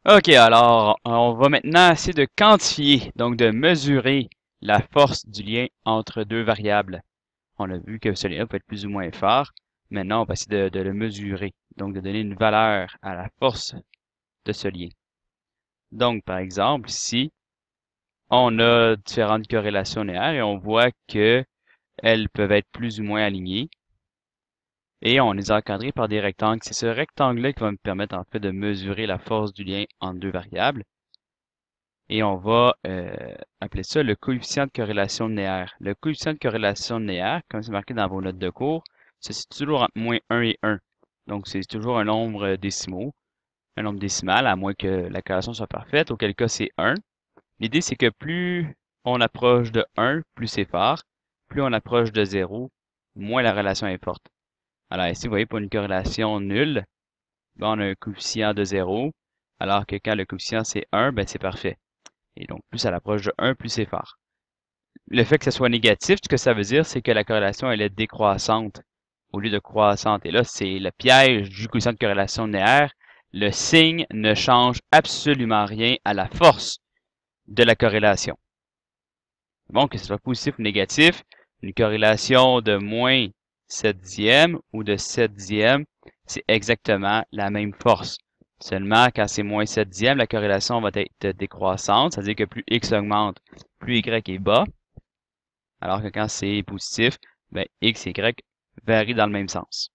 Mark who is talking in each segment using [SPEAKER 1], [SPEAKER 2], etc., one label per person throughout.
[SPEAKER 1] OK, alors on va maintenant essayer de quantifier, donc de mesurer la force du lien entre deux variables. On a vu que ce lien peut être plus ou moins fort. Maintenant, on va essayer de le mesurer, donc de donner une valeur à la force de ce lien. Donc, par exemple, ici, on a différentes corrélations linéaires et on voit que elles peuvent être plus ou moins alignées. Et on les a encadrées par des rectangles. C'est ce rectangle-là qui va me permettre en fait de mesurer la force du lien entre deux variables. Et on va appeler ça le coefficient de corrélation linéaire. Le coefficient de corrélation linéaire, comme c'est marqué dans vos notes de cours, se situe toujours entre moins 1 et 1. Donc c'est toujours un nombre décimaux, un nombre décimal, à moins que la corrélation soit parfaite, auquel cas c'est 1. L'idée c'est que plus on approche de 1, plus c'est fort. Plus on approche de 0, moins la relation est forte. Alors ici, vous voyez, pour une corrélation nulle, ben, on a un coefficient de 0, alors que quand le coefficient c'est 1, ben c'est parfait. Et donc, plus ça l'approche de 1, plus c'est fort. Le fait que ce soit négatif, ce que ça veut dire, c'est que la corrélation, elle est décroissante au lieu de croissante. Et là, c'est le piège du coefficient de corrélation linéaire. Le signe ne change absolument rien à la force de la corrélation. Bon, que ce soit positif ou négatif, une corrélation de moins 7 dixièmes ou de 7 dixièmes, c'est exactement la même force. Seulement, quand c'est moins 7 dixièmes, la corrélation va être décroissante, c'est-à-dire que plus x augmente, plus y est bas, alors que quand c'est positif, ben, x et y varient dans le même sens.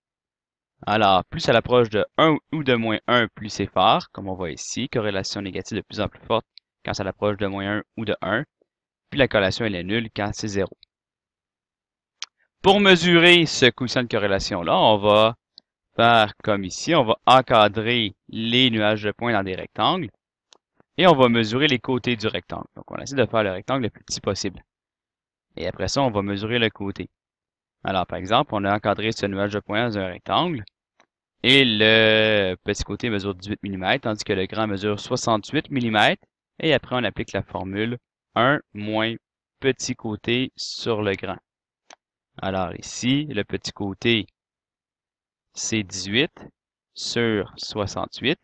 [SPEAKER 1] Alors, plus ça l'approche de 1 ou de moins 1, plus c'est fort, comme on voit ici, corrélation négative de plus en plus forte quand ça l'approche de moins 1 ou de 1, puis la corrélation elle est nulle quand c'est 0. Pour mesurer ce coefficient de corrélation-là, on va faire comme ici, on va encadrer les nuages de points dans des rectangles et on va mesurer les côtés du rectangle. Donc, on essaie de faire le rectangle le plus petit possible. Et après ça, on va mesurer le côté. Alors, par exemple, on a encadré ce nuage de points dans un rectangle et le petit côté mesure 18 mm, tandis que le grand mesure 68 mm. Et après, on applique la formule 1 moins petit côté sur le grand. Alors ici, le petit côté, c'est 18 sur 68.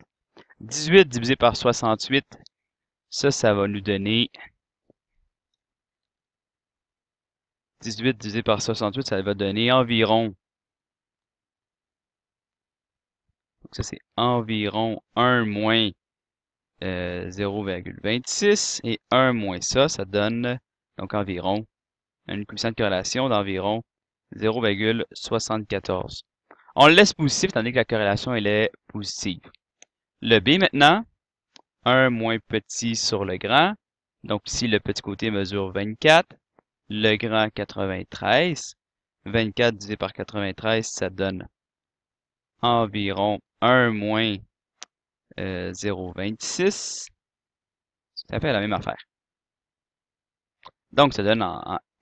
[SPEAKER 1] 18 divisé par 68, ça va nous donner 18 divisé par 68, ça va donner environ, donc ça c'est environ 1 moins 0,26 et 1 moins ça donne donc environ une coefficient de corrélation d'environ 0,74. On le laisse positif tandis que la corrélation elle est positive. Le B maintenant, 1 moins petit sur le grand. Donc ici, le petit côté mesure 24, le grand 93. 24 divisé par 93, ça donne environ 1 moins 0,26. Ça fait la même affaire. Donc ça donne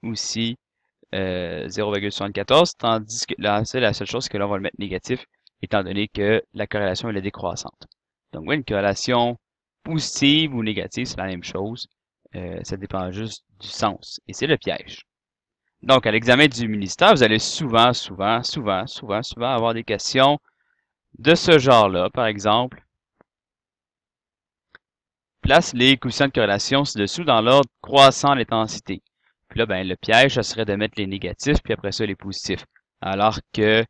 [SPEAKER 1] aussi 0,74, tandis que là, c'est la seule chose, c'est que là, on va le mettre négatif, étant donné que la corrélation elle est décroissante. Donc oui, une corrélation positive ou négative, c'est la même chose. Ça dépend juste du sens. Et c'est le piège. Donc, à l'examen du ministère, vous allez souvent avoir des questions de ce genre-là. Par exemple, place les coefficients de corrélation ci-dessous dans l'ordre croissant d'intensité. Puis là, ben, le piège, ça serait de mettre les négatifs, puis après ça, les positifs. Alors que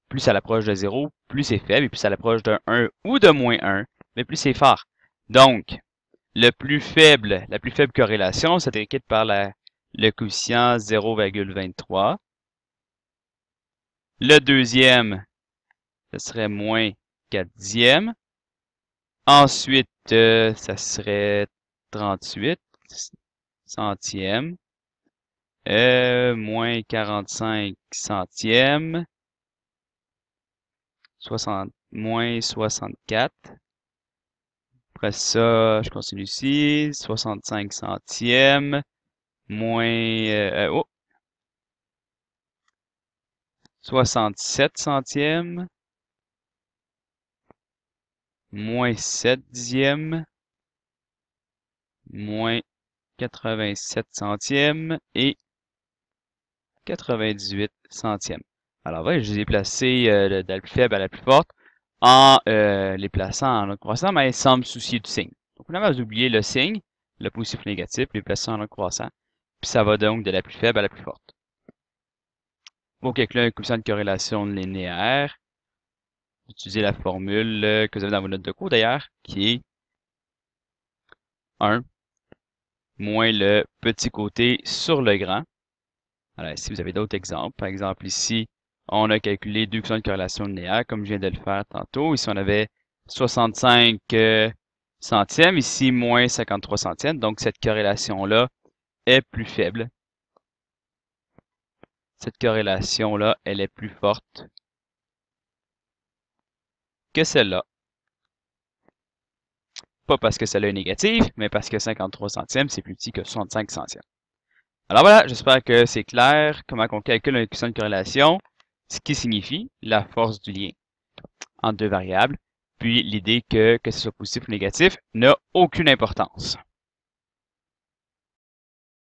[SPEAKER 1] plus ça l'approche de 0, plus c'est faible, et plus ça l'approche d'un 1 ou de moins 1, mais plus c'est fort. Donc, la plus faible corrélation, c'est écrite par le coefficient 0,23. Le deuxième, ce serait moins 4 dixièmes. Ensuite, ça serait 38 centièmes. Moins 45 centièmes. Moins 64. Après ça, je continue ici. 65 centièmes. Moins... 67 centièmes. Moins 7 dixièmes. Moins 87 centièmes. Et 98 centièmes. Alors, ouais, je les ai placés de la plus faible à la plus forte. en les plaçant en ordre croissant, mais sans me soucier du signe. Donc, on a oublié le signe, le positif ou négatif, les placer en ordre croissant, puis ça va donc de la plus faible à la plus forte. Pour calculer un coefficient de corrélation linéaire, utilisez la formule que vous avez dans vos notes de cours d'ailleurs, qui est 1 moins le petit côté sur le grand. Alors, ici, vous avez d'autres exemples. Par exemple, ici, on a calculé deux coefficients de corrélation linéaire, comme je viens de le faire tantôt. Ici, on avait 65 centièmes, ici, moins 53 centièmes. Donc, cette corrélation-là est plus faible. Cette corrélation-là, elle est plus forte que celle-là. Pas parce que celle-là est négative, mais parce que 53 centièmes, c'est plus petit que 65 centièmes. Alors voilà, j'espère que c'est clair comment on calcule un coefficient de corrélation, ce qui signifie la force du lien entre deux variables, puis l'idée que ce soit positif ou négatif n'a aucune importance.